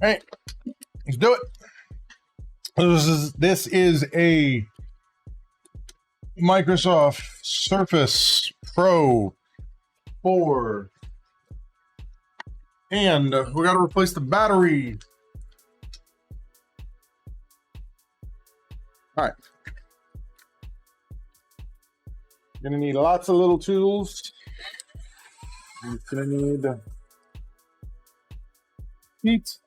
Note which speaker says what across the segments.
Speaker 1: All right, let's do it. This is a Microsoft Surface Pro 4, and we got to replace the battery. All right, you're gonna need lots of little tools. You're gonna need heat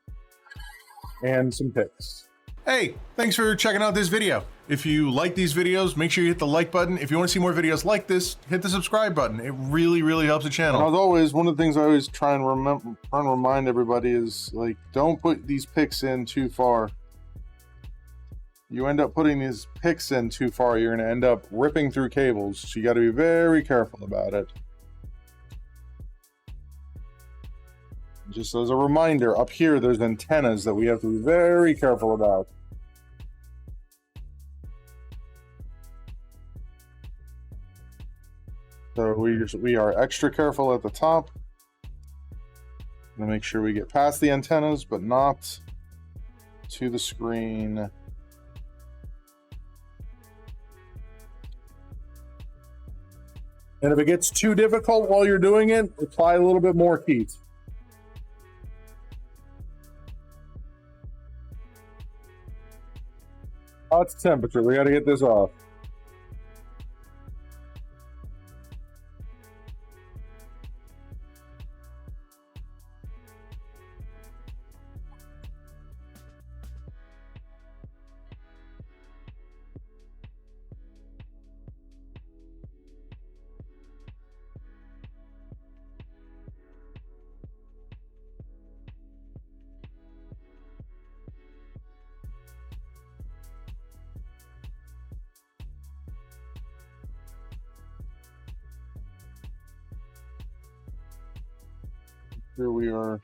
Speaker 1: and some picks. Hey, thanks for checking out this video. If you like these videos, make sure you hit the like button. If you want to see more videos like this, hit the subscribe button. It really, really helps the channel. And as always, one of the things I always try and remind everybody is, like, don't put these picks in too far. You end up putting these picks in too far, you're going to end up ripping through cables. So you got to be very careful about it. Just as a reminder, up here there's antennas that we have to be very careful about. So we are extra careful at the top. Gonna make sure we get past the antennas, but not to the screen. And if it gets too difficult while you're doing it, apply a little bit more heat. Oh, it's temperature. We got to get this off. Here we are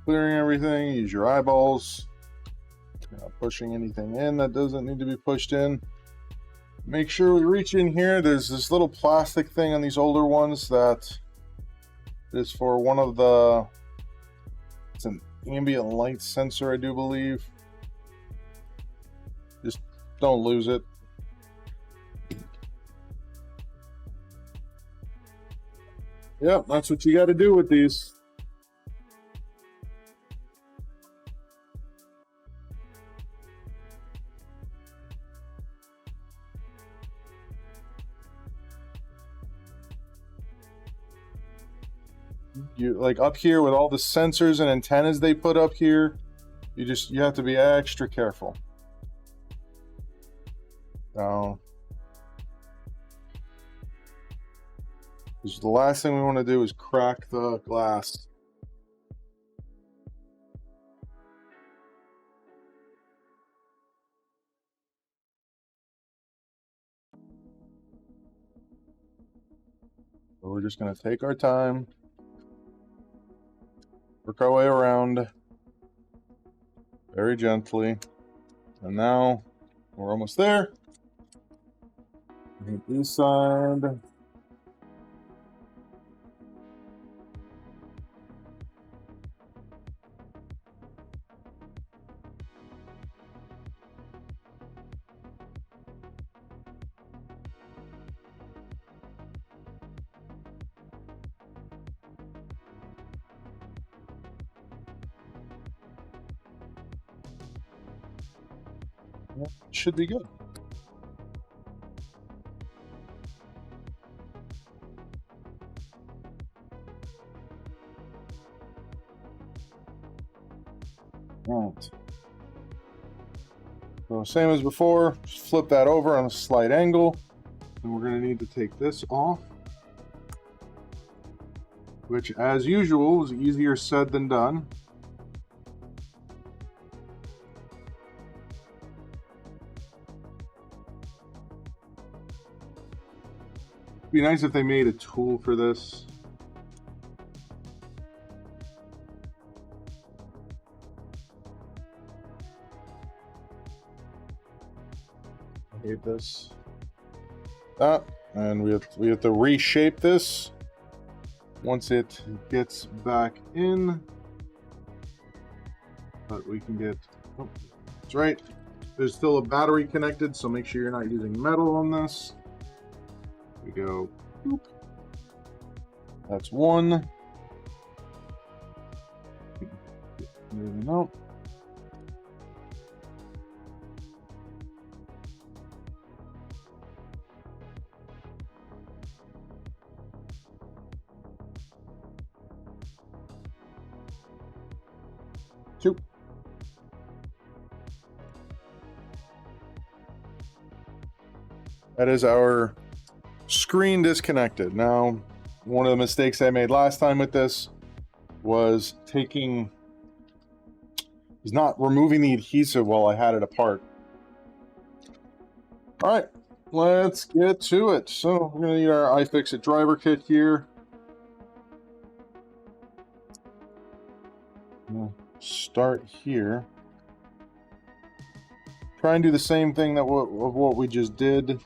Speaker 1: clearing everything. Use your eyeballs. Not pushing anything in that doesn't need to be pushed in. Make sure we reach in here. There's this little plastic thing on these older ones that is for one of the, it's an ambient light sensor, I do believe. Just don't lose it. Yep, that's what you got to do with these. You like up here with all the sensors and antennas they put up here, you have to be extra careful. Now, because the last thing we want to do is crack the glass. So we're just going to take our time, work our way around very gently, and now we're almost there. Hit this side. Should be good. All right. So same as before, just flip that over on a slight angle, and we're going to need to take this off, which, as usual, is easier said than done. It'd be nice if they made a tool for this. I hate this. That, and we have to reshape this once it gets back in. but we can get, oh, that's right. There's still a battery connected, so make sure you're not using metal on this. We go, boop. That's one. Moving out. Two. That is our screen disconnected. Now, one of the mistakes I made last time with this was not removing the adhesive while I had it apart. All right, let's get to it. So we're gonna need our iFixit driver kit here. We'll start here. Try and do the same thing that what we just did.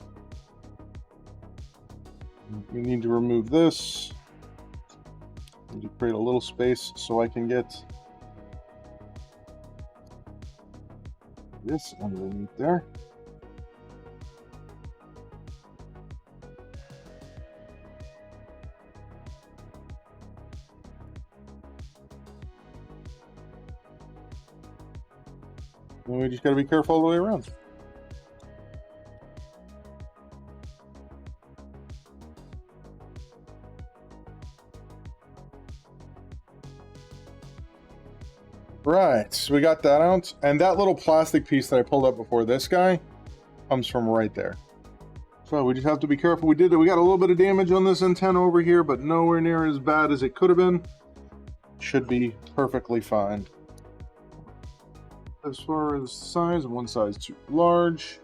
Speaker 1: We need to remove this. Need to create a little space so I can get this underneath there. And we just got to be careful all the way around. Right, so we got that out, and that little plastic piece that I pulled up before this guy comes from right there. So we just have to be careful. We got a little bit of damage on this antenna over here, but nowhere near as bad as it could have been. Should be perfectly fine. As far as size, one size too large.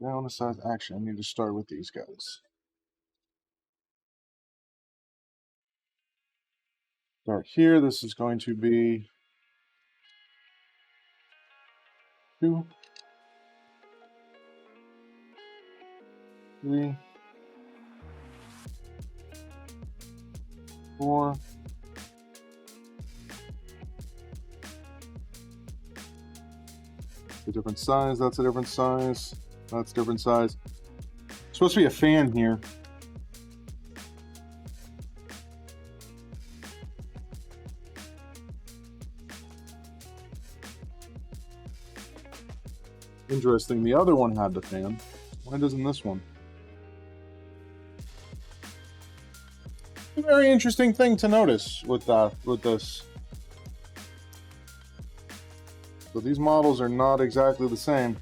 Speaker 1: Down a size, actually, I need to start with these guys. Start here, this is going to be 2, 3, 4, 'It's a different size, that's a different size, that's a different size. It's supposed to be a fan here. Interesting, the other one had the fan. Why doesn't this one? A very interesting thing to notice with this. So these models are not exactly the same.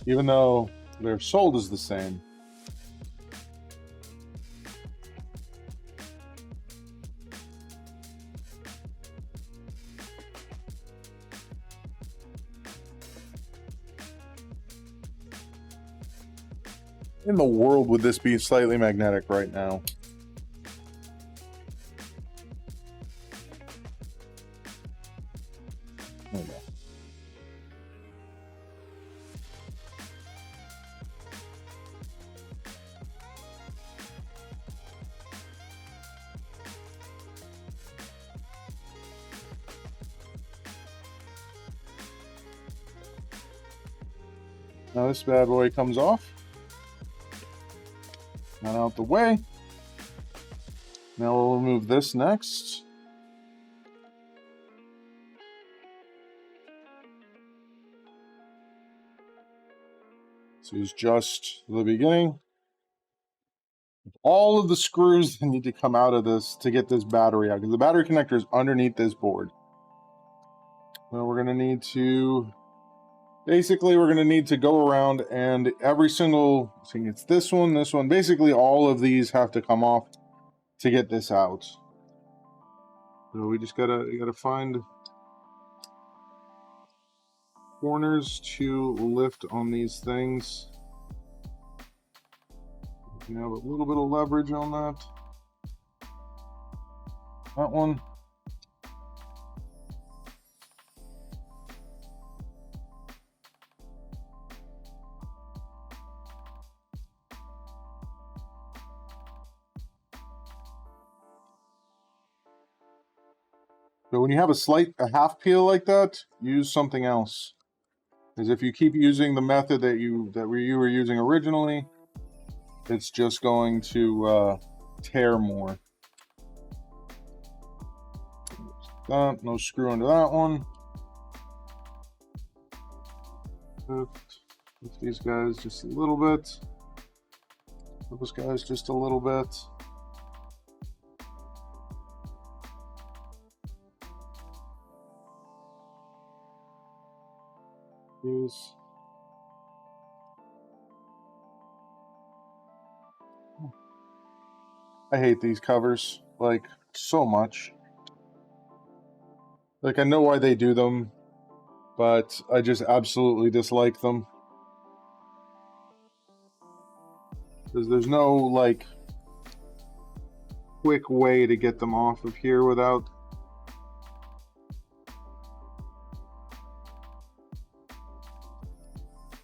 Speaker 1: Even though they're sold as the same. In the world would this be slightly magnetic right now? There we go. Now this bad boy comes off. Not out the way. Now we'll remove this next. This is just the beginning. All of the screws that need to come out of this to get this battery out, because the battery connector is underneath this board. Well, we're going to need to, basically we're going to need to go around and every single, I think it's this one, basically all of these have to come off to get this out. So we just gotta find corners to lift on these things. You have a little bit of leverage on that. That one. So when you have a half peel like that, use something else. Because if you keep using the method that you were using originally, it's just going to tear more. No screw into that one. Lift these guys just a little bit. Those guys just a little bit. These. I hate these covers, like, so much. Like, I know why they do them, but I just absolutely dislike them. Because there's no, like, quick way to get them off of here without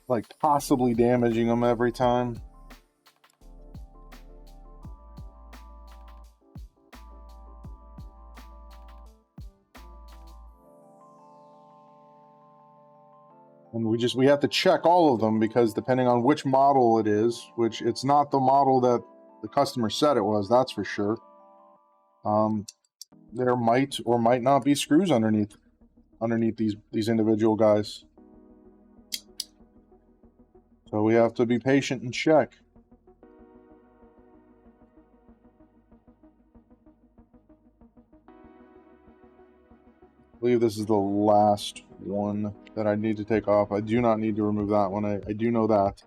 Speaker 1: like possibly damaging them every time. And we have to check all of them, because depending on which model it is, which it's not the model that the customer said it was, that's for sure. There might or might not be screws underneath these individual guys. So we have to be patient and check. I believe this is the last one that I need to take off. I do not need to remove that one. I do know that.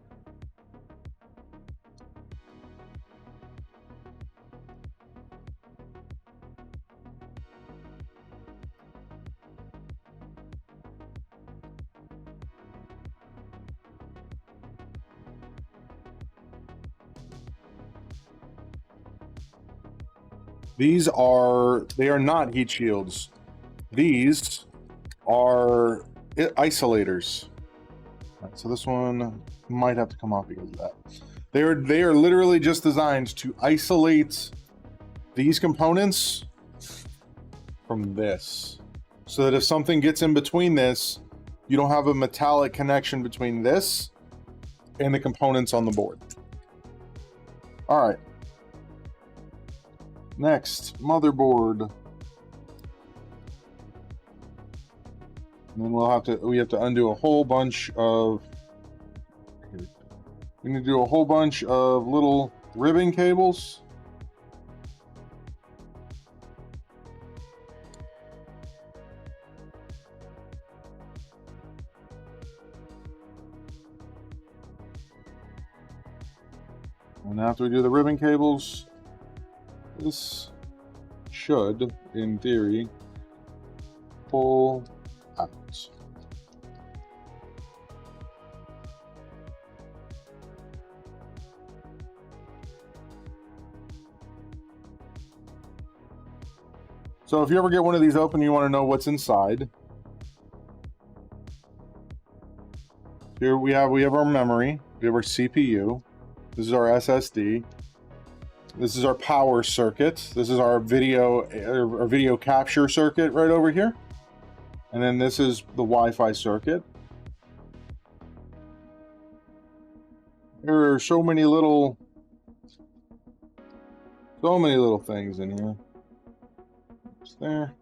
Speaker 1: They are not heat shields. These are isolators. Right, so this one might have to come off because of that. They are literally just designed to isolate these components from this, so that if something gets in between this, you don't have a metallic connection between this and the components on the board. All right. Next, motherboard. And then we have to undo a whole bunch of, we need to do a whole bunch of little ribbon cables. And after we do the ribbon cables, this should, in theory, pull out. So if you ever get one of these open, you want to know what's inside. Here we have our memory, we have our CPU, this is our SSD. This is our power circuit. This is our video capture circuit right over here. And then this is the Wi-Fi circuit. There are so many little things in here. It's there.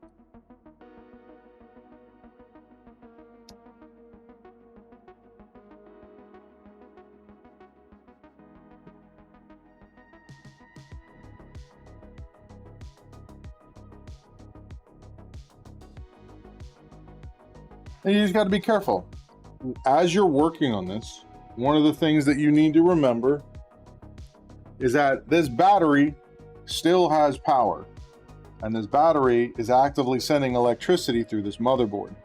Speaker 1: And you just got to be careful. As you're working on this, one of the things that you need to remember is that this battery still has power. And this battery is actively sending electricity through this motherboard.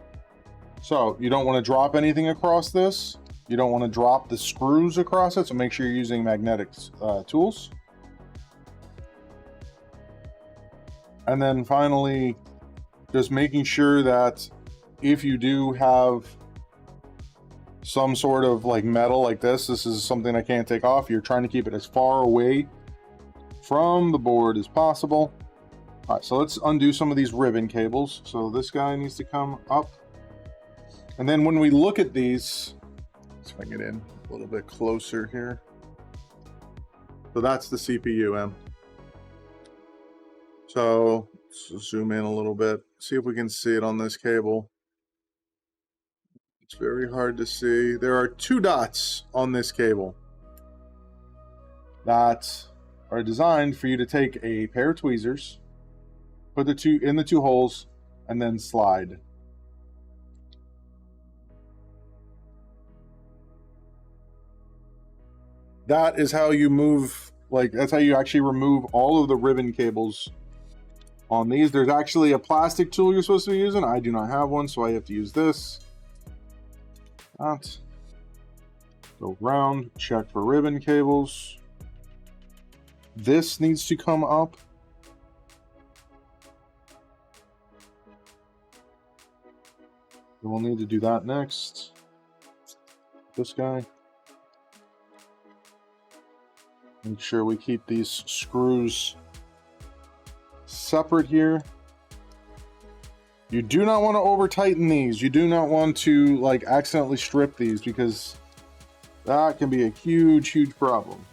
Speaker 1: So you don't want to drop anything across this. You don't want to drop the screws across it. So make sure you're using magnetic tools. And then finally, just making sure that if you do have some sort of like metal like this is something I can't take off. You're trying to keep it as far away from the board as possible. All right, so let's undo some of these ribbon cables. So this guy needs to come up. And then when we look at these, let's bring it in a little bit closer here. So that's the CPU, M. So let's zoom in a little bit, see if we can see it on this cable. It's very hard to see. There are 2 dots on this cable that are designed for you to take a pair of tweezers, put the 2 in the 2 holes, and then slide. That is how you move, like, that's how you actually remove all of the ribbon cables on these. There's actually a plastic tool you're supposed to be using. I do not have one, so I have to use this. That. Go around, check for ribbon cables. This needs to come up. We'll need to do that next. This guy. Make sure we keep these screws separate here. You do not want to over tighten these. You do not want to like accidentally strip these, because that can be a huge problem.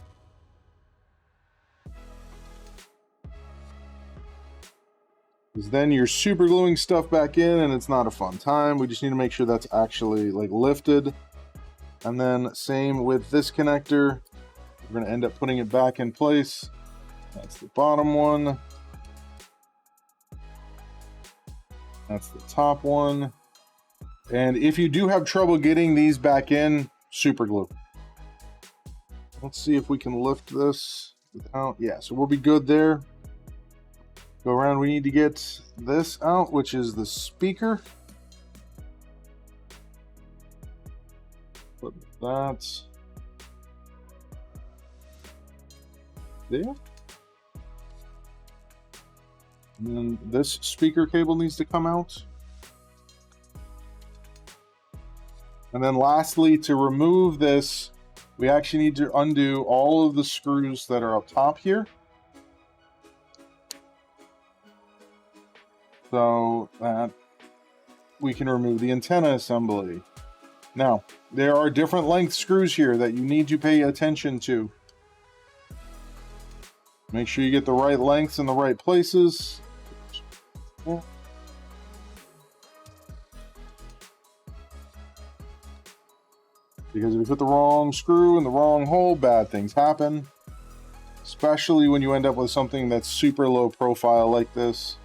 Speaker 1: Because then you're super gluing stuff back in and it's not a fun time. We just need to make sure that's actually like lifted. And then same with this connector. We're going to end up putting it back in place. That's the bottom one. That's the top one. And if you do have trouble getting these back in, super glue. Let's see if we can lift this without, yeah, so we'll be good there. Go around, we need to get this out, which is the speaker. Put that there. And then this speaker cable needs to come out. And then lastly, to remove this, we actually need to undo all of the screws that are up top here. So that we can remove the antenna assembly. Now, there are different length screws here that you need to pay attention to. Make sure you get the right lengths in the right places. Because if you put the wrong screw in the wrong hole, bad things happen. Especially when you end up with something that's super low profile like this.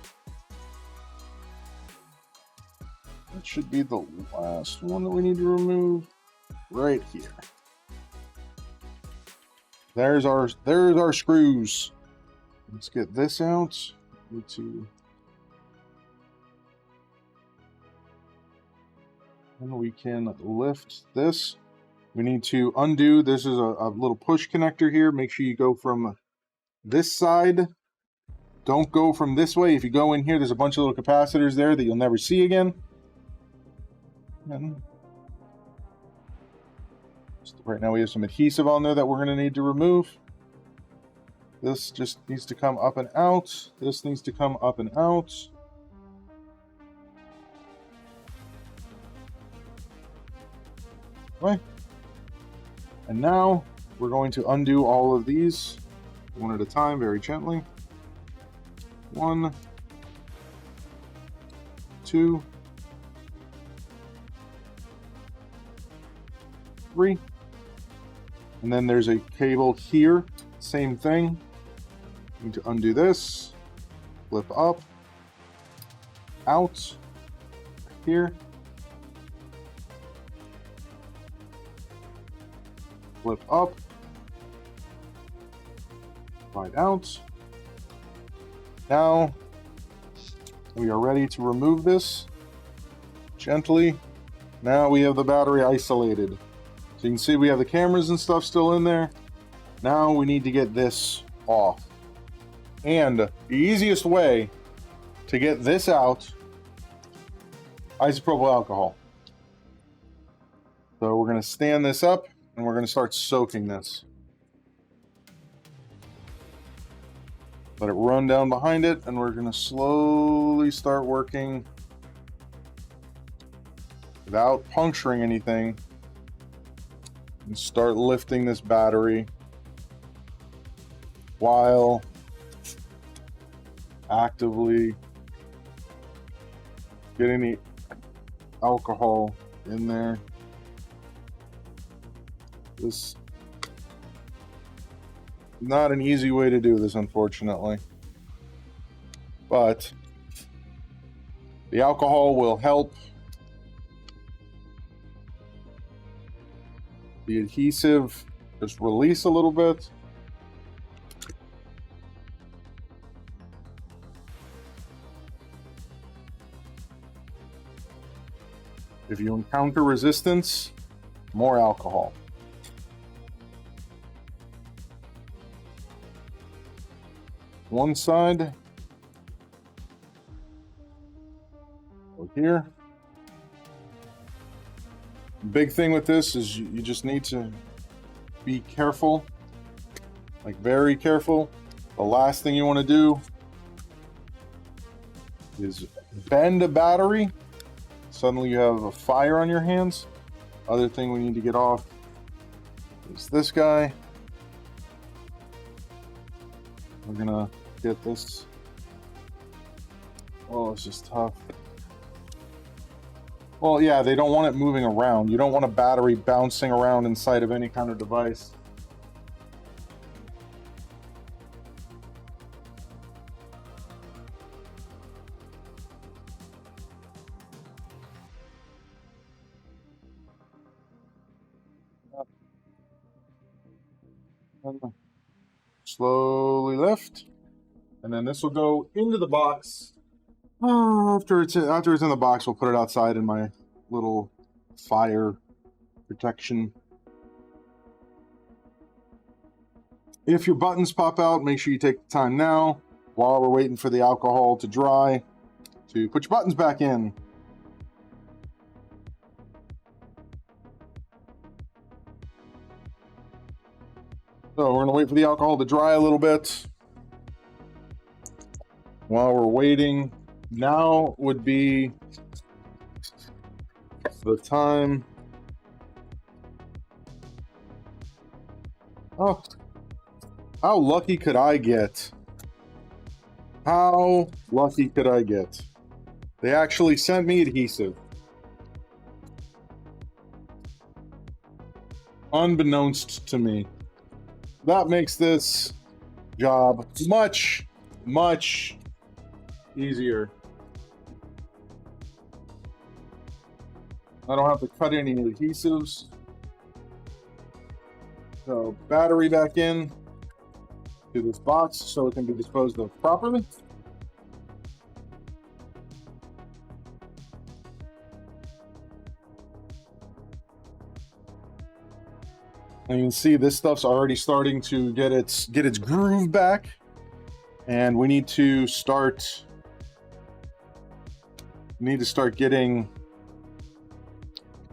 Speaker 1: That should be the last one that we need to remove. Right here. There's our screws. Let's get this out. Need to, and we can lift this. We need to undo. This is a little push connector here. Make sure you go from this side. Don't go from this way. If you go in here, there's a bunch of little capacitors there that you'll never see again. And right now we have some adhesive on there that we're going to need to remove. This just needs to come up and out. This needs to come up and out. Okay. And now we're going to undo all of these one at a time, very gently. 1, 2, 3. And then there's a cable here. Same thing. Need to undo this, flip up, out, here, flip up, slide out. Now we are ready to remove this gently. Now we have the battery isolated. So you can see we have the cameras and stuff still in there. Now we need to get this off. And the easiest way to get this out, isopropyl alcohol. So we're going to stand this up and we're going to start soaking this. Let it run down behind it, and we're going to slowly start working without puncturing anything and start lifting this battery while actively getting the alcohol in there. This not an easy way to do this, unfortunately, but the alcohol will help the adhesive just release a little bit. If you encounter resistance, more alcohol. One side over here. Big thing with this is you just need to be careful, like very careful. The last thing you want to do is bend a battery. Suddenly you have a fire on your hands. Other thing we need to get off is this guy. We're gonna get this. Oh, it's just tough. Well, yeah, they don't want it moving around. You don't want a battery bouncing around inside of any kind of device. Slowly lift, and then this will go into the box. After it's in the box, we'll put it outside in my little fire protection. If your buttons pop out, make sure you take the time now, while we're waiting for the alcohol to dry, to put your buttons back in. So we're going to wait for the alcohol to dry a little bit. While we're waiting, now would be the time. Oh, how lucky could I get? How lucky could I get? They actually sent me adhesive. Unbeknownst to me. That makes this job much, much easier. I don't have to cut any adhesives. So, battery back in to this box so it can be disposed of properly. And you can see this stuff's already starting to get its groove back, and we need to start getting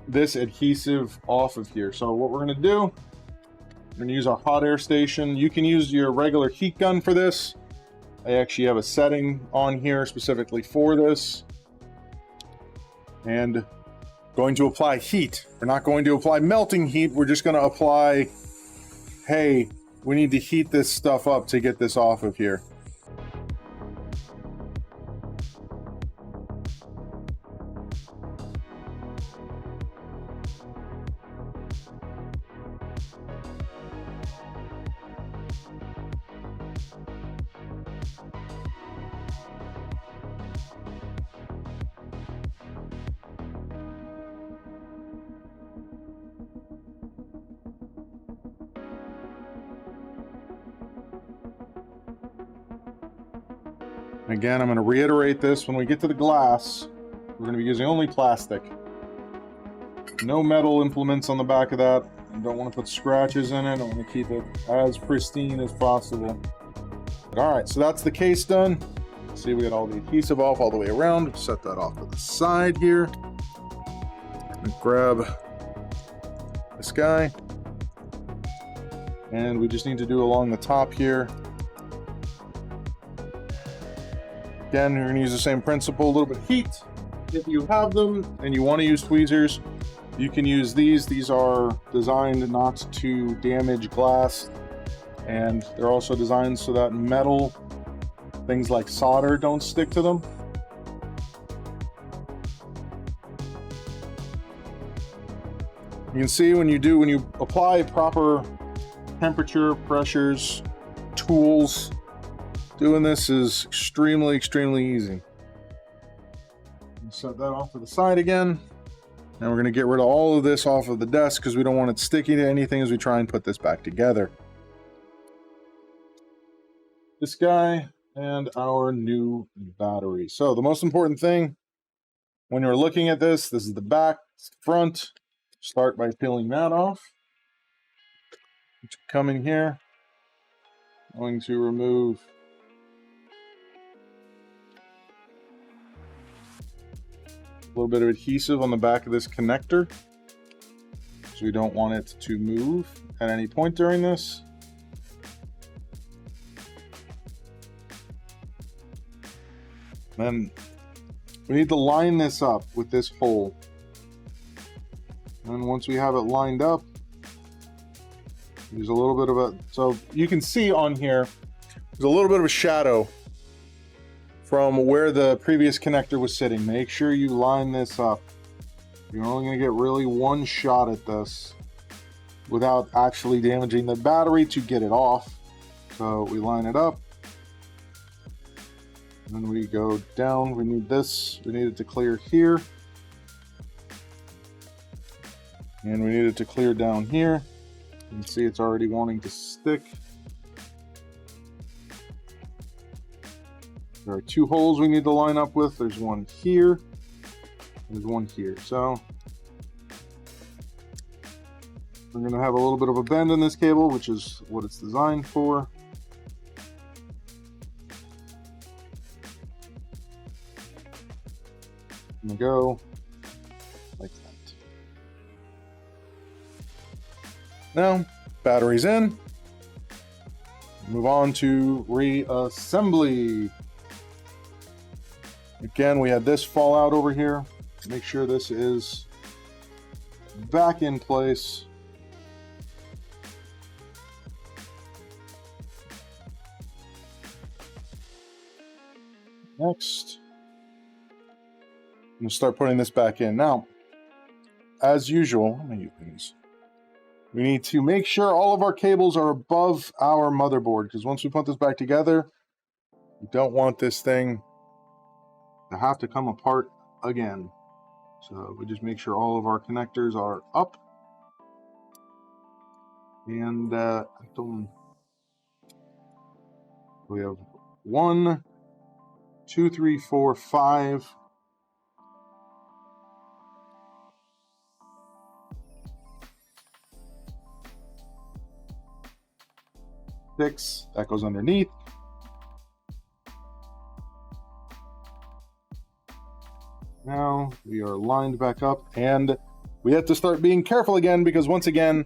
Speaker 1: this adhesive off of here. So what we're going to do, we're going to use our hot air station. You can use your regular heat gun for this. I actually have a setting on here specifically for this, and going to apply heat. We're not going to apply melting heat. We're just going to apply, hey, we need to heat this stuff up to get this off of here. Again, I'm going to reiterate this. When we get to the glass, we're going to be using only plastic. No metal implements on the back of that. I don't want to put scratches in it. I want to keep it as pristine as possible. Alright, so that's the case done. See, we got all the adhesive off all the way around. Set that off to the side here. And grab this guy. And we just need to do along the top here. Again, you're going to use the same principle, a little bit of heat. If you have them and you want to use tweezers, you can use these. These are designed not to damage glass, and they're also designed so that metal, things like solder, don't stick to them. You can see when you apply proper temperature, pressures, tools, doing this is extremely, extremely easy. Set that off to the side again. And we're going to get rid of all of this off of the desk because we don't want it sticky to anything as we try and put this back together. This guy and our new battery. So the most important thing when you're looking at this is the back, front. Start by peeling that off. Come in here. Going to remove a little bit of adhesive on the back of this connector, so we don't want it to move at any point during this. Then we need to line this up with this hole. And once we have it lined up, there's a little bit of a, so you can see on here, there's a little bit of a shadow from where the previous connector was sitting. Make sure you line this up. You're only going to get really one shot at this without actually damaging the battery to get it off. So we line it up. And then we go down. We need this. We need it to clear here. And we need it to clear down here. You can see it's already wanting to stick. There are two holes we need to line up with. There's one here. There's one here. So we're going to have a little bit of a bend in this cable, which is what it's designed for. And go like that. Now, battery's in. Move on to reassembly. Again, we had this fall out over here. Make sure this is back in place. Next, I'm going to start putting this back in. Now, as usual, how many things? We need to make sure all of our cables are above our motherboard, because once we put this back together, we don't want this thing to have to come apart again. So we just make sure all of our connectors are up. And we have 1, 2, 3, 4, 5. 6 that goes underneath. Now we are lined back up, and we have to start being careful again, because once again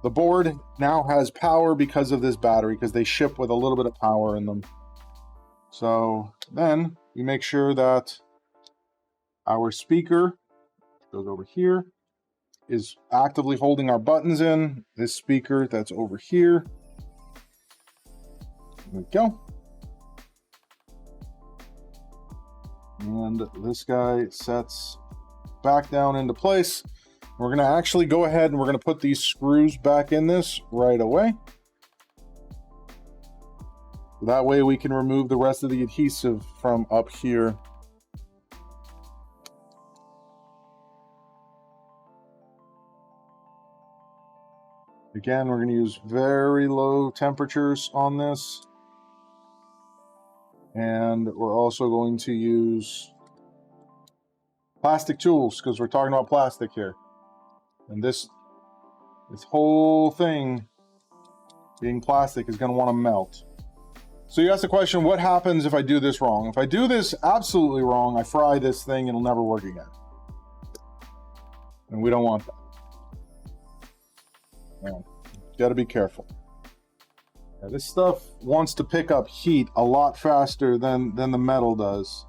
Speaker 1: the board now has power because of this battery, because they ship with a little bit of power in them. So then we make sure that our speaker goes over here, is actively holding our buttons in. This speaker that's over here, there we go. And this guy sets back down into place. We're going to actually go ahead and we're going to put these screws back in this right away. That way we can remove the rest of the adhesive from up here. Again, we're going to use very low temperatures on this. And we're also going to use plastic tools, because we're talking about plastic here. And this whole thing being plastic is going to want to melt. So you ask the question, what happens if I do this wrong? If I do this absolutely wrong, I fry this thing, it'll never work again. And we don't want that. You got to be careful. Yeah, this stuff wants to pick up heat a lot faster than the metal does.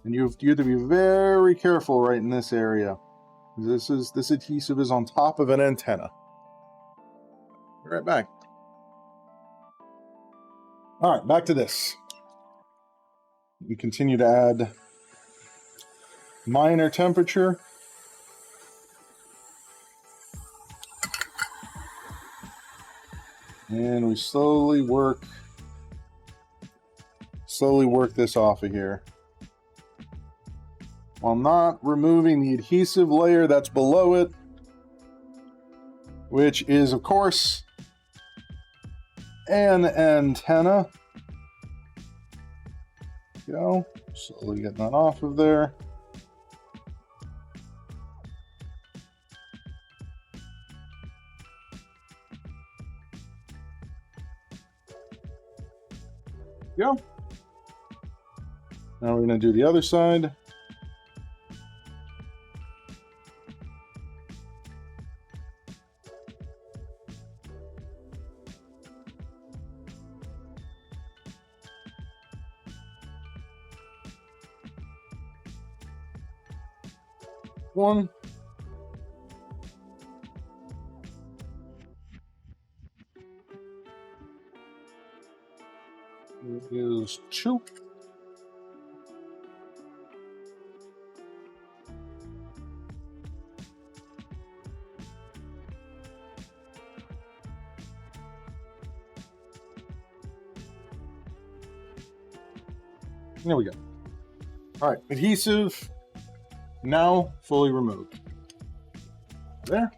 Speaker 1: And you have to be very careful right in this area. This adhesive is on top of an antenna. Be right back. All right, back to this. We continue to add minor temperature. And we slowly work this off of here, while not removing the adhesive layer that's below it, which is, of course, an antenna. Go. Slowly get that off of there. Go. Now we're going to do the other side. One. Here is two. There we go. All right, adhesive now fully removed. There.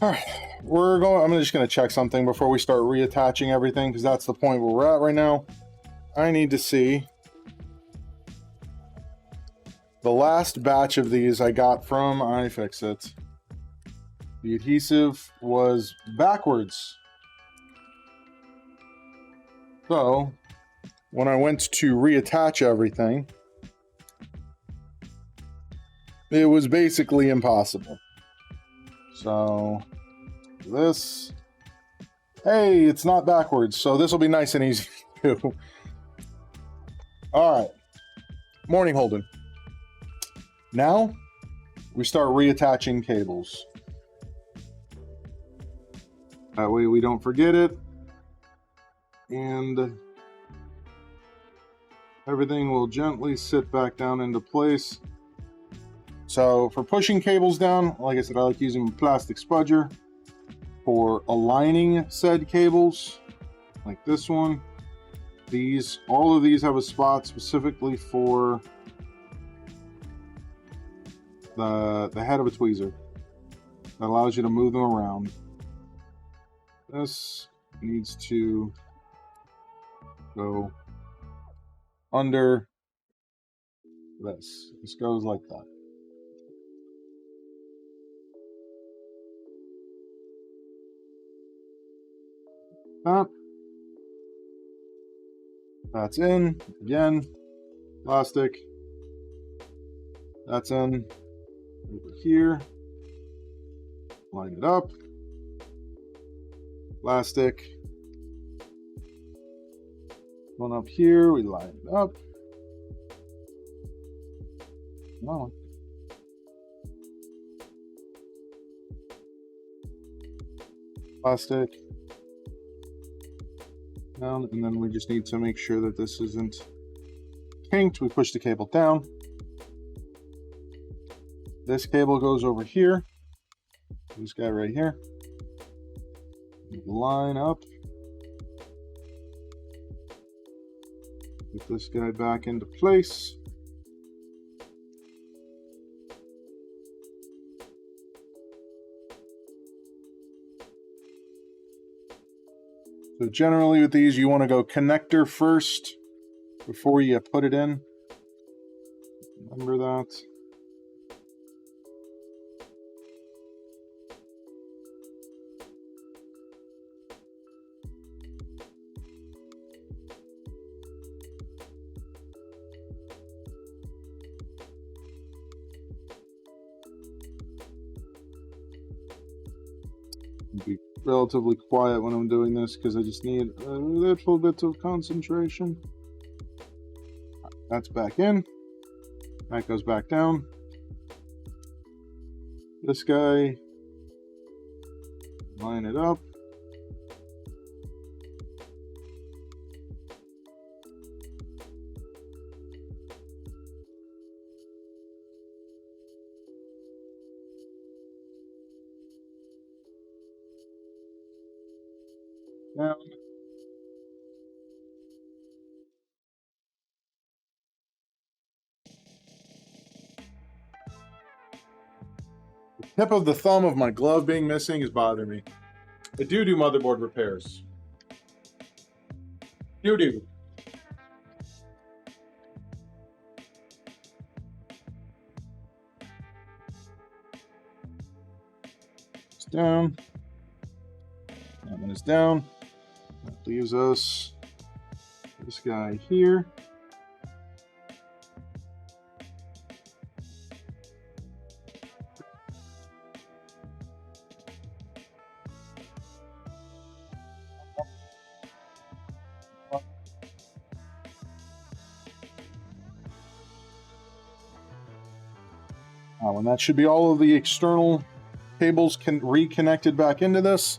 Speaker 1: All right, I'm just going to check something before we start reattaching everything, because that's the point where we're at right now. I need to see the last batch of these I got from iFixit. The adhesive was backwards. So when I went to reattach everything, it was basically impossible. So this, hey, it's not backwards, so this will be nice and easy to do. All right, morning, Holden. Now we start reattaching cables. That way we don't forget it, and everything will gently sit back down into place. So for pushing cables down, like I said, I like using a plastic spudger. For aligning said cables, like this one, all of these have a spot specifically for the head of a tweezer that allows you to move them around. This needs to go under this. This goes like that. That's in. Again, plastic. That's in. Over here. Line it up. Plastic. One up here, we line it up. No. Plastic. Down, and then we just need to make sure that this isn't kinked. We push the cable down. This cable goes over here. This guy right here. Line up. Get this guy back into place. So generally with these, you want to go connector first before you put it in. Remember that.
Speaker 2: Be relatively quiet when I'm doing this because I just need a little bit of concentration. That's back in. That goes back down. This guy, line it up. Down. The tip of the thumb of my glove being missing is bothering me. I do motherboard repairs. Do. It's down. That one is down. That leaves us this guy here. And that should be all of the external cables reconnected back into this.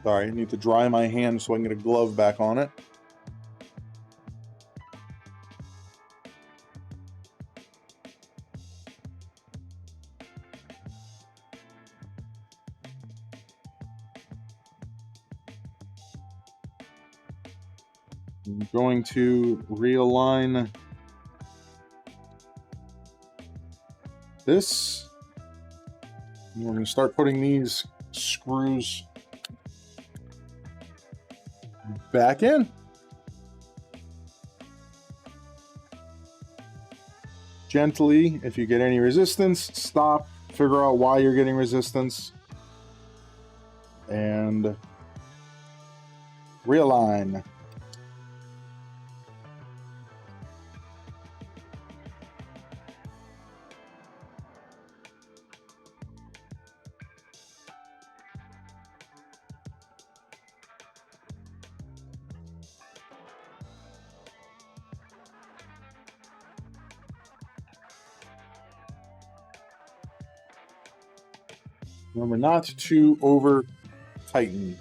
Speaker 2: Sorry, I need to dry my hand so I can get a glove back on it. I'm going to realign this. And we're going to start putting these screws back in. Gently, if you get any resistance, stop, figure out why you're getting resistance, and realign. Remember not to over tighten.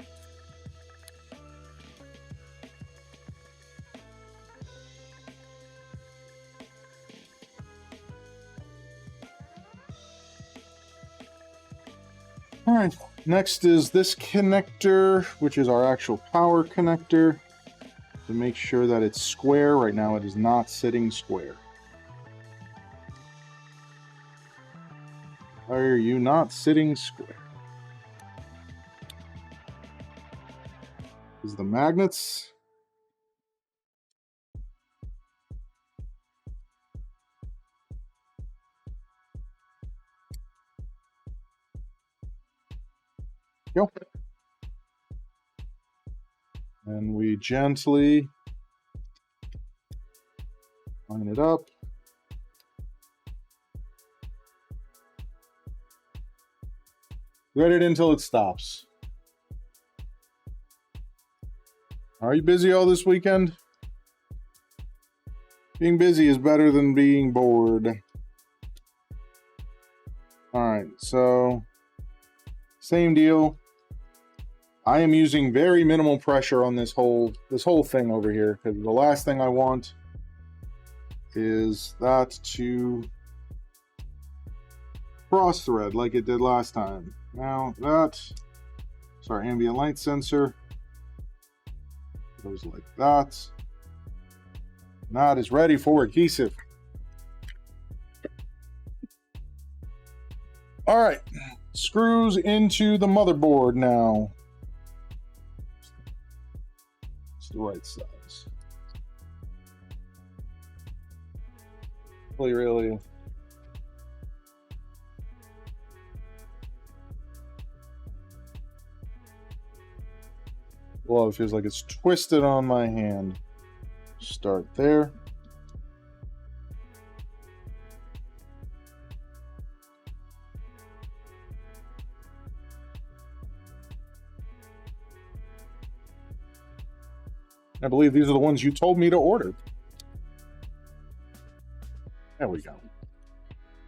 Speaker 2: All right, next is this connector, which is our actual power connector, to make sure that it's square. Right now it is not sitting square. Why are you not sitting square? Is the magnets? Go. And we gently line it up. Thread it until it stops. Are you busy all this weekend? Being busy is better than being bored. Alright, so same deal. I am using very minimal pressure on this whole thing over here, because the last thing I want is that to cross thread like it did last time. Now that's our ambient light sensor. Goes like that. And that is ready for adhesive. All right, screws into the motherboard now. It's the right size. Really. Glove feels like it's twisted on my hand. Start there. I believe these are the ones you told me to order. There we go.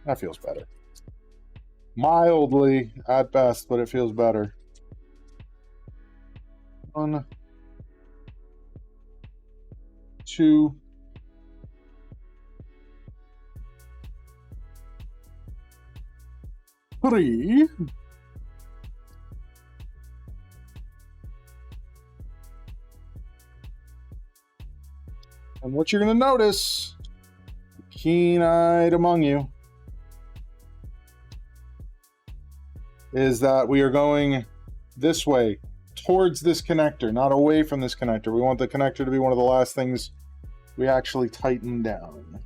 Speaker 2: That feels better. Mildly at best, but it feels better. 1, 2, 3. And what you're going to notice, keen-eyed among you, is that we are going this way, towards this connector, not away from this connector. We want the connector to be one of the last things we actually tighten down.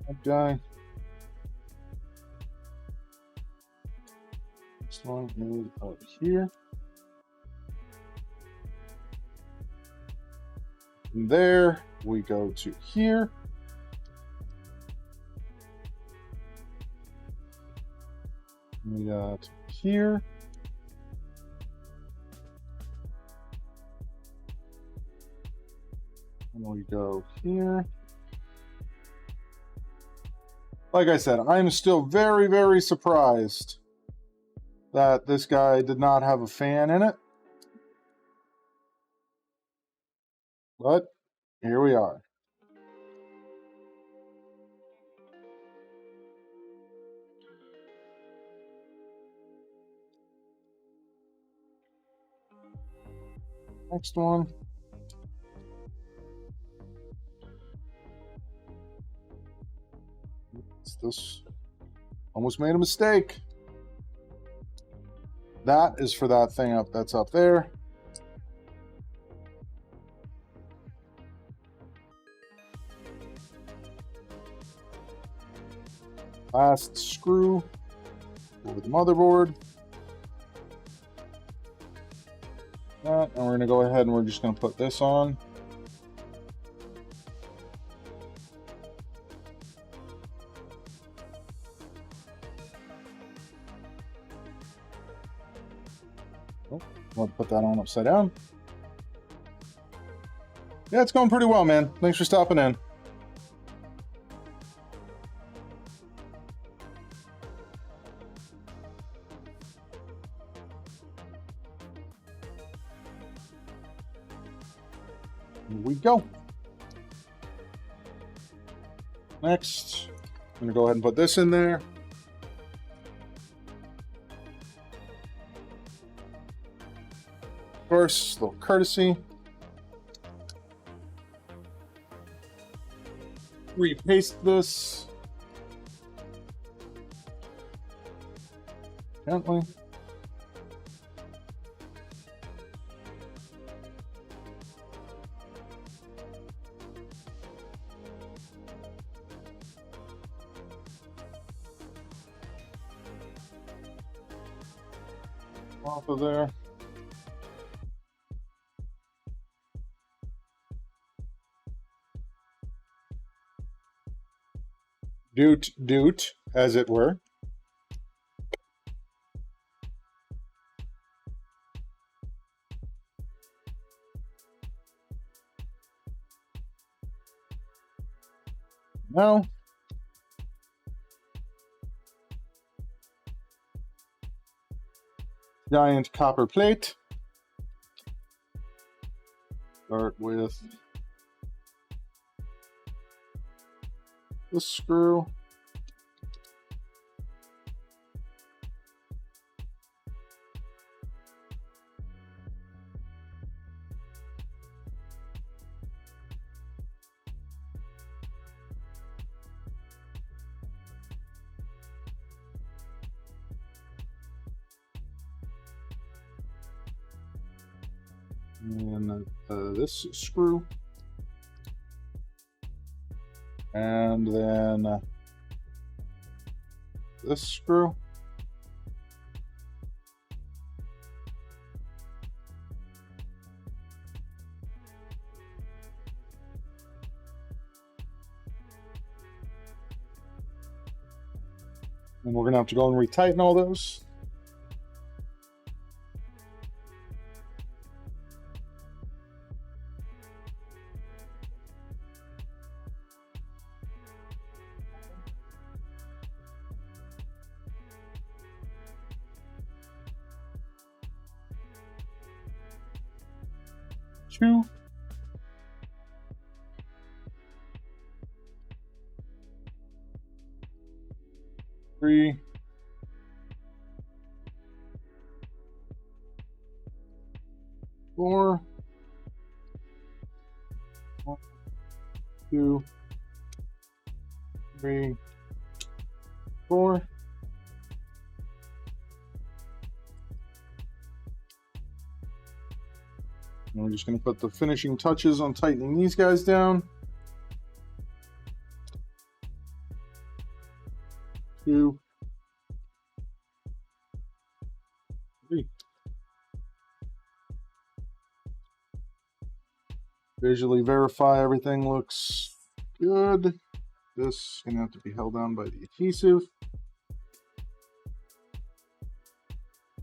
Speaker 2: That guy. This one is up here. From there, we go to here. We got here. And we go here. Like I said, I'm still very, very surprised that this guy did not have a fan in it. But here we are. Next one. It's this. Almost made a mistake. That is for that thing up that's up there. Last screw over the motherboard. That, and we're going to go ahead and we're just going to put this on. Oh, I'll put that on upside down. Yeah, it's going pretty well, man. Thanks for stopping in. Here we go. Next, I'm going to go ahead and put this in there. Of course, a little courtesy. Repaste this. Gently. Off of there. Doot, as it were. Now, giant copper plate. Start with the screw. And this screw. And then this screw. And we're gonna have to go and retighten all those. Two. Three. Four. 1, 2, 3, 4. And we're just going to put the finishing touches on tightening these guys down. 2, 3. Visually verify everything looks good. This is going to have to be held down by the adhesive.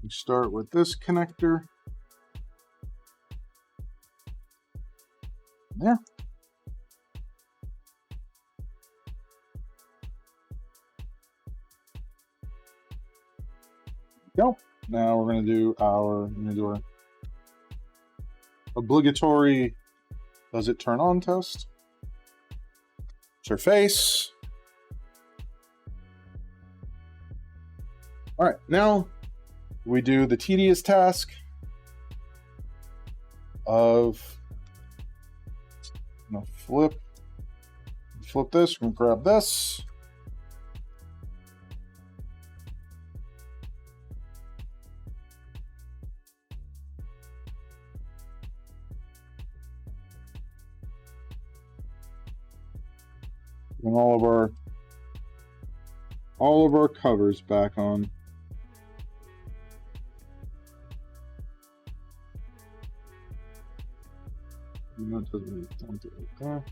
Speaker 2: We start with this connector. There. Go. Now we're going to do our obligatory does it turn on test. Surface. All right, now we do the tedious task of flip this. We're gonna grab this. And all of our covers back on. That doesn't do it there.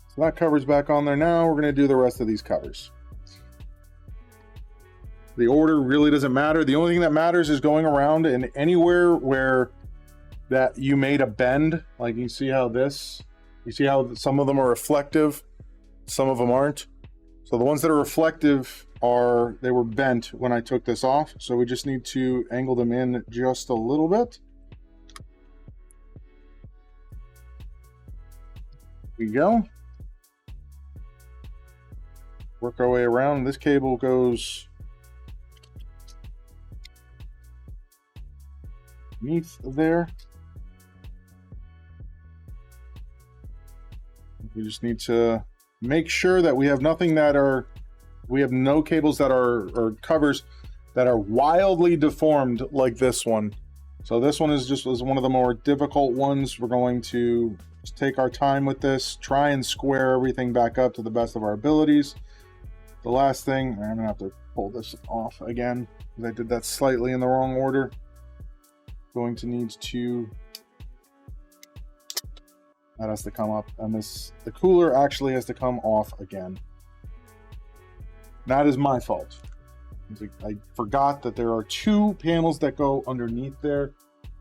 Speaker 2: So that cover's back on there. Now we're going to do the rest of these covers. The order really doesn't matter. The only thing that matters is going around and anywhere where that you made a bend, like you see how some of them are reflective, some of them aren't. So the ones that are reflective they were bent when I took this off. So we just need to angle them in just a little bit. There we go. Work our way around. This cable goes underneath there. We just need to make sure that we have no cables that or covers that are wildly deformed like this one. So this one is one of the more difficult ones. We're going to just take our time with this, try and square everything back up to the best of our abilities. The last thing, I'm gonna have to pull this off again because I did that slightly in the wrong order. Going to need to, that has to come up, and the cooler actually has to come off again. That is my fault. I forgot that there are 2 panels that go underneath there.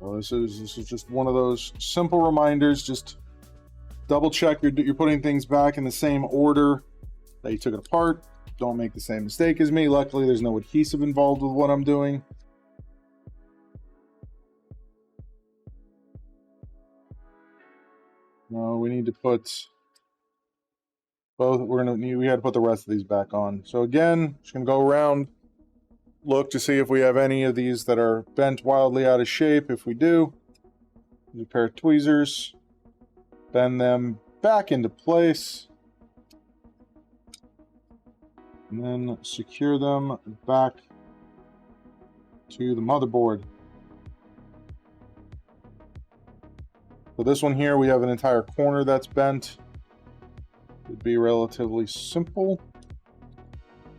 Speaker 2: Well, this is just one of those simple reminders. Just double check you're putting things back in the same order that you took it apart. Don't make the same mistake as me. Luckily, there's no adhesive involved with what I'm doing. No, we need to put both. We had to put the rest of these back on. So again, just gonna go around, look to see if we have any of these that are bent wildly out of shape. If we do, use a pair of tweezers, bend them back into place, and then secure them back to the motherboard. For this one here, we have an entire corner that's bent. It'd be relatively simple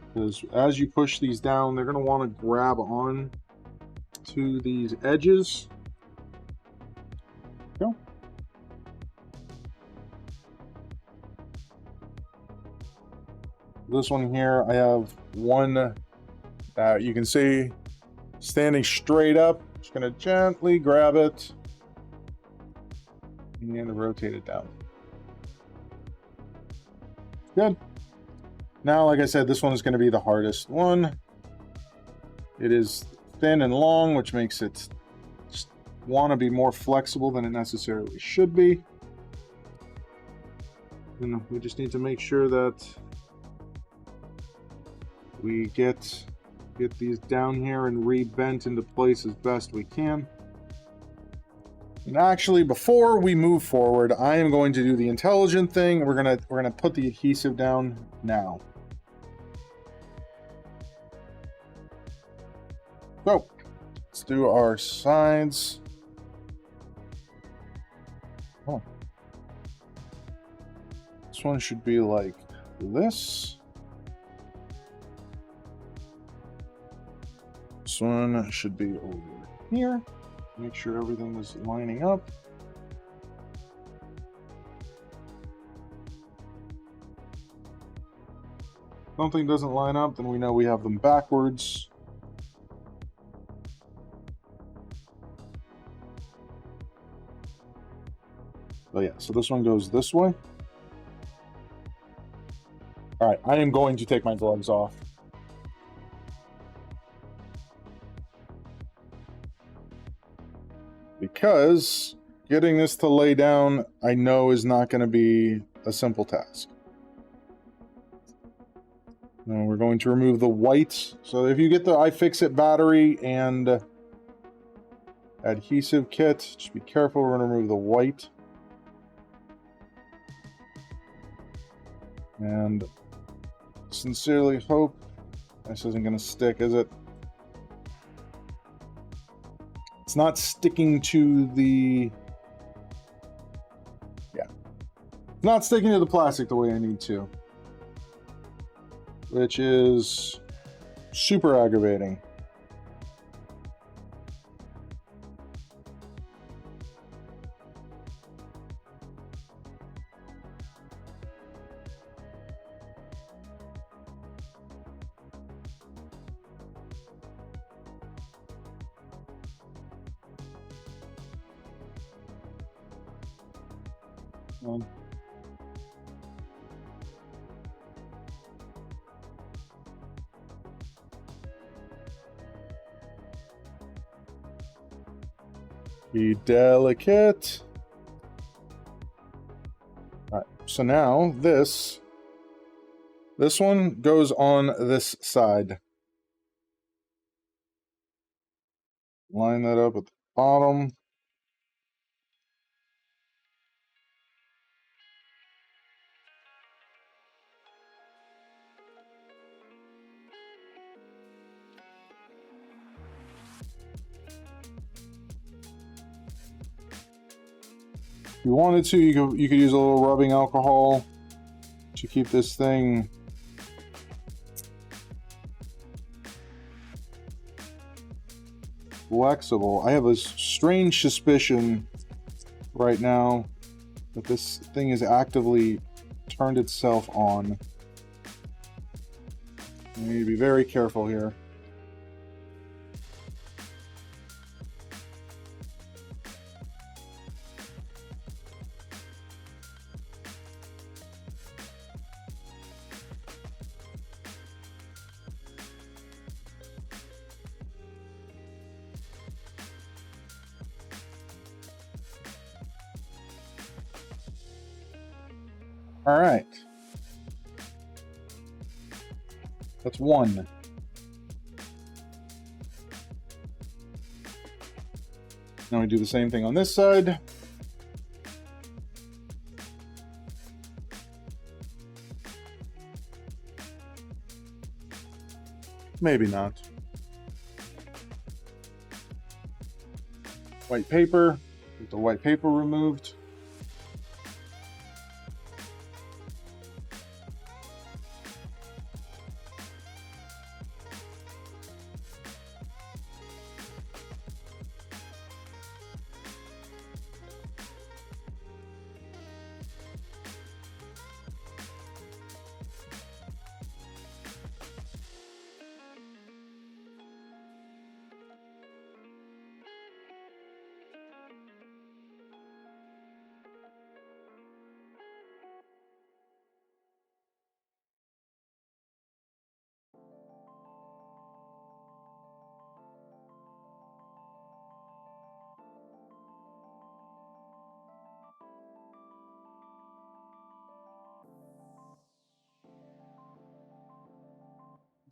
Speaker 2: because as you push these down, they're going to want to grab on to these edges. This one here, I have one that you can see standing straight up. Just gonna gently grab it and rotate it down. Good. Now, like I said, this one is going to be the hardest one. It is thin and long, which makes it just want to be more flexible than it necessarily should be. And we just need to make sure that we get these down here and re-bent into place as best we can. And actually, before we move forward, I am going to do the intelligent thing. We're gonna put the adhesive down now. So let's do our sides. Oh. This one should be like this. This one should be over here. Make sure everything is lining up. If something doesn't line up, then we know we have them backwards. Oh yeah, so this one goes this way. All right, I am going to take my gloves off. Because getting this to lay down, I know, is not going to be a simple task. Now we're going to remove the white. So if you get the iFixit battery and adhesive kit, just be careful. We're going to remove the white. And sincerely hope this isn't going to stick, is it? It's not sticking to the... Yeah. It's not sticking to the plastic the way I need to. Which is super aggravating. Be delicate. All right, so now this one goes on this side. Line that up at the bottom. If you wanted to, you could use a little rubbing alcohol to keep this thing flexible. I have a strange suspicion right now that this thing has actively turned itself on. You need to be very careful here. All right. That's one. Now we do the same thing on this side. Maybe not. White paper. Get the white paper removed.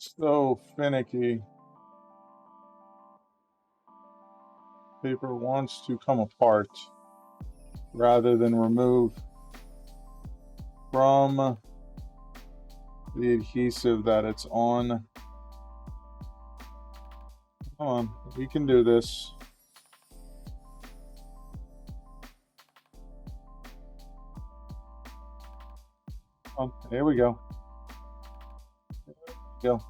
Speaker 2: So finicky. Paper wants to come apart rather than remove from the adhesive that it's on. Come on, we can do this. Oh, there we go. There we go.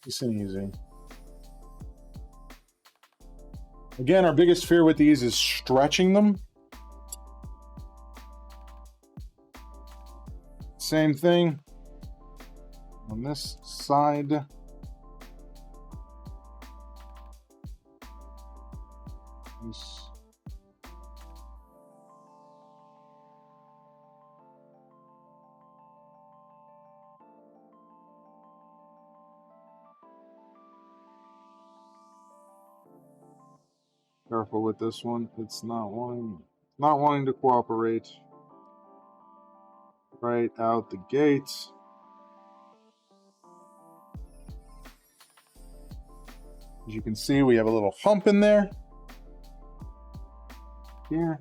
Speaker 2: Nice and easy. Again, our biggest fear with these is stretching them. Same thing on this side. Careful with this one. It's not wanting to cooperate right out the gate. As you can see, we have a little hump in there. Here.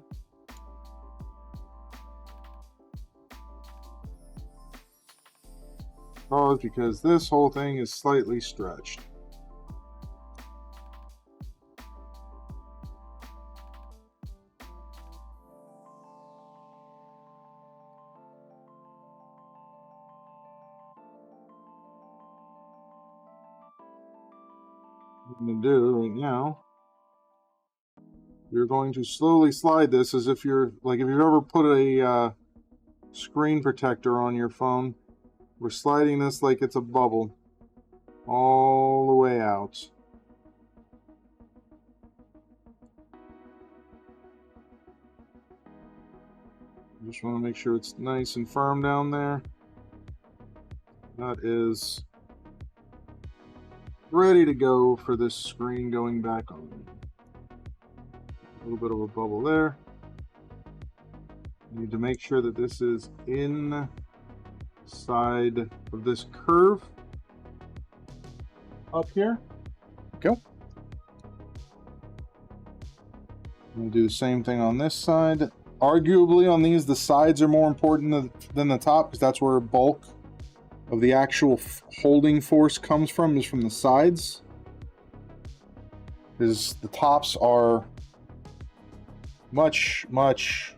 Speaker 2: Because this whole thing is slightly stretched. What I'm going to do right now, you're going to slowly slide this as if you're, like if you've ever put a screen protector on your phone, we're sliding this like it's a bubble all the way out. Just want to make sure it's nice and firm down there. That is ready to go for this screen going back on. A little bit of a bubble there. You need to make sure that this is inside of this curve up here. Go. I'm going to do the same thing on this side. Arguably on these, the sides are more important than the top, because that's where bulk of the actual holding force comes from, is from the sides. Because the tops are much, much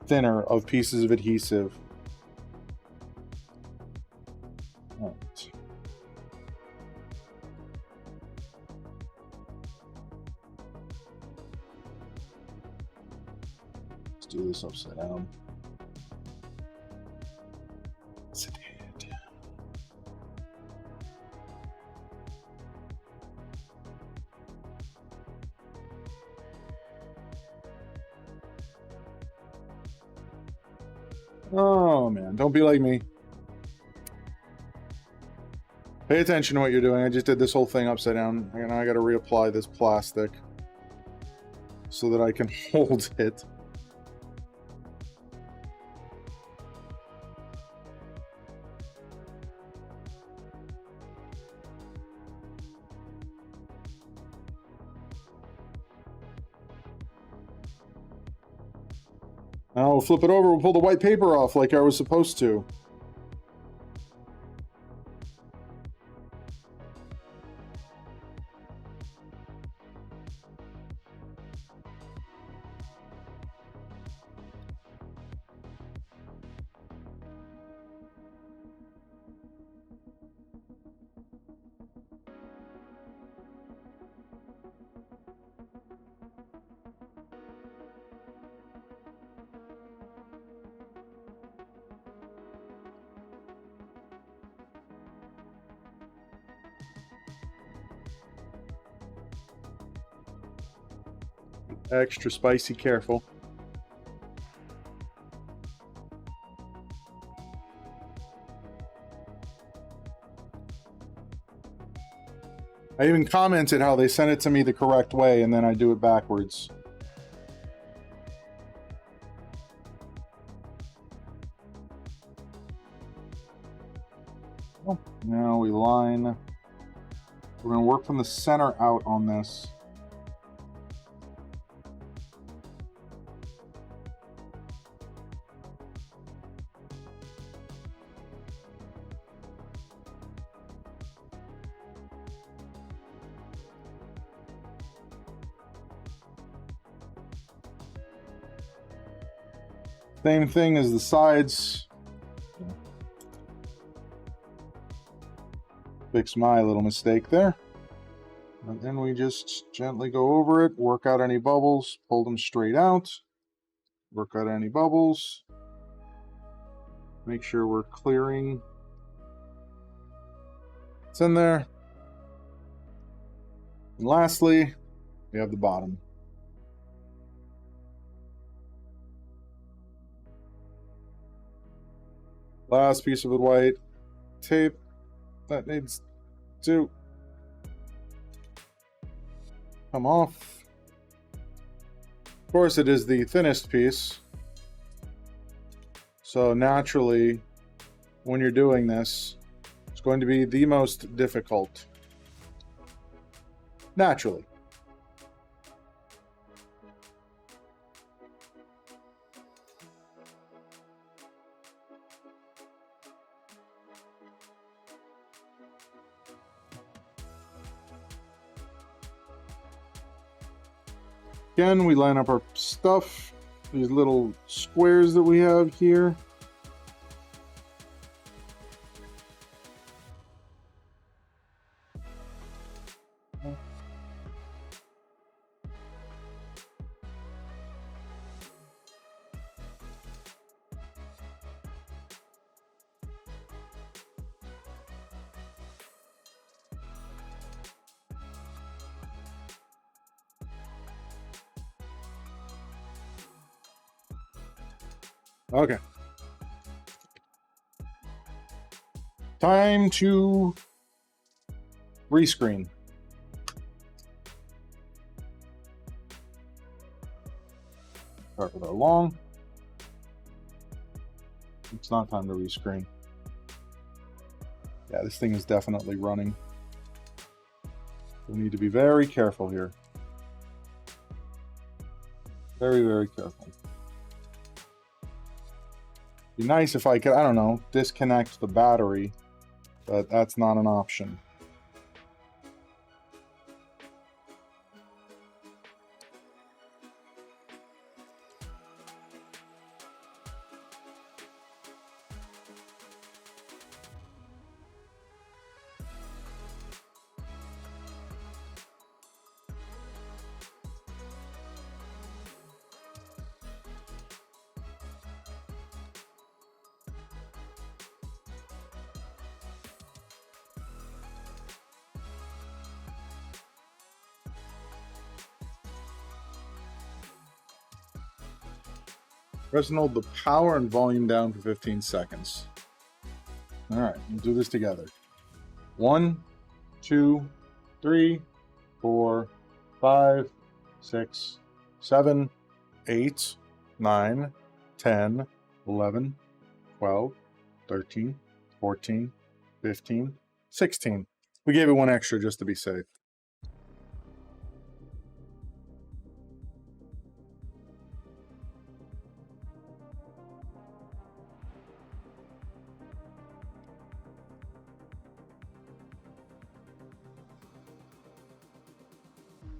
Speaker 2: thinner of pieces of adhesive. All right. Let's do this upside down. Yes, I did. Oh man, don't be like me. Pay attention to what you're doing. I just did this whole thing upside down, and I got to reapply this plastic so that I can hold it. Now we'll flip it over, we'll pull the white paper off like I was supposed to. Extra spicy careful. I even commented how they sent it to me the correct way, and then I do it backwards. Oh, now we line. We're going to work from the center out on this. Same thing as the sides. Fix my little mistake there. And then we just gently go over it, work out any bubbles, pull them straight out, work out any bubbles. Make sure we're clearing what's in there. And lastly, we have the bottom. Last piece of the white tape that needs to come off. Of course, it is the thinnest piece, so naturally, when you're doing this, it's going to be the most difficult. Naturally. Again, we line up our stuff, these little squares that we have here. Okay. Time to rescreen. Start with our long. It's not time to rescreen. Yeah, this thing is definitely running. We need to be very careful here. Very, very careful. Be nice if I could, I don't know, disconnect the battery, but that's not an option. Press and hold the power and volume down for 15 seconds. All right, we'll do this together. 1, 2, 3, 4, 5, 6, 7, 8, 9, 10, 11, 12, 13, 14, 15, 16. We gave it one extra just to be safe.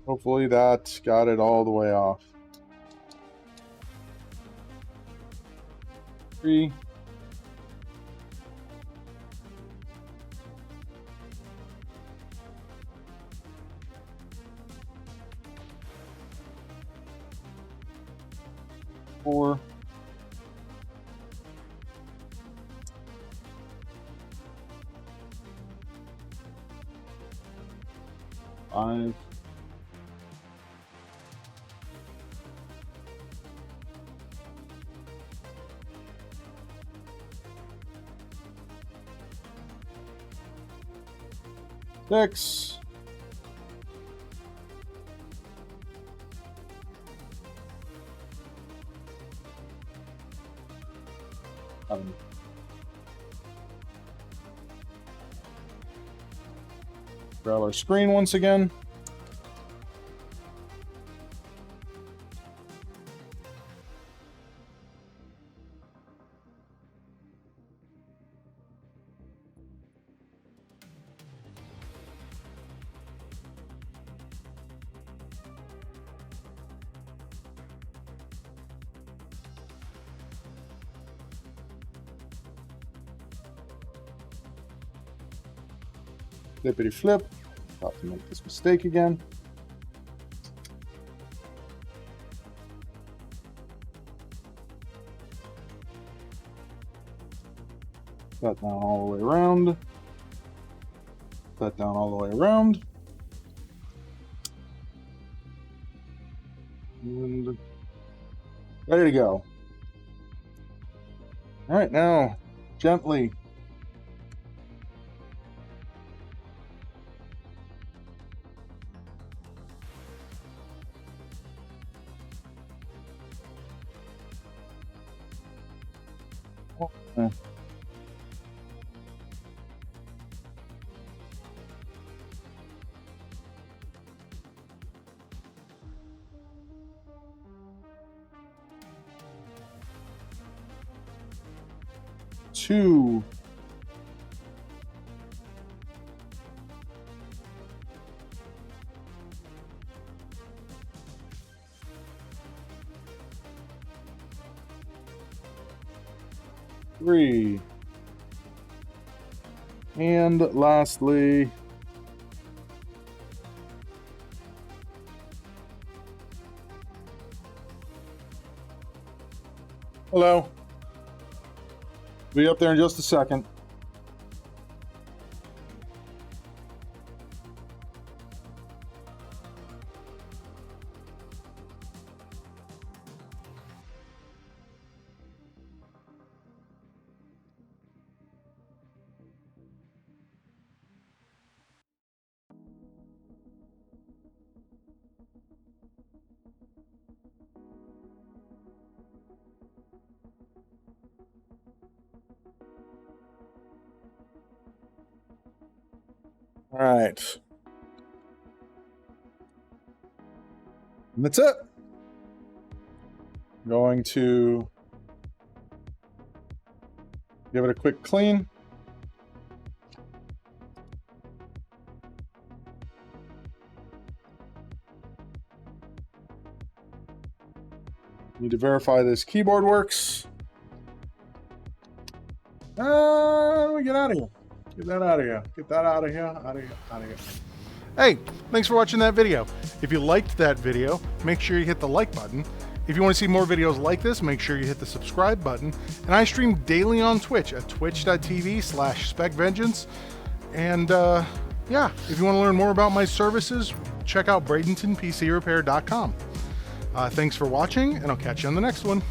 Speaker 2: Hopefully that got it all the way off. 3. 4. 5. 6. Grab our screen once again. Flippity flip. About to make this mistake again. That down all the way around. That down all the way around. And ready to go. All right, now gently two, three, and lastly, hello. Be up there in just a second. All right. And that's it. I'm going to give it a quick clean. Need to verify this keyboard works. We get out of here. Get that out of here. Get that out of here. Out of here. Out of here.
Speaker 1: Hey, thanks for watching that video. If you liked that video, make sure you hit the like button. If you want to see more videos like this, make sure you hit the subscribe button. And I stream daily on Twitch at twitch.tv/SpecVengeance. And yeah, if you want to learn more about my services, check out Bradenton PC Repair.com. Thanks for watching, and I'll catch you on the next one.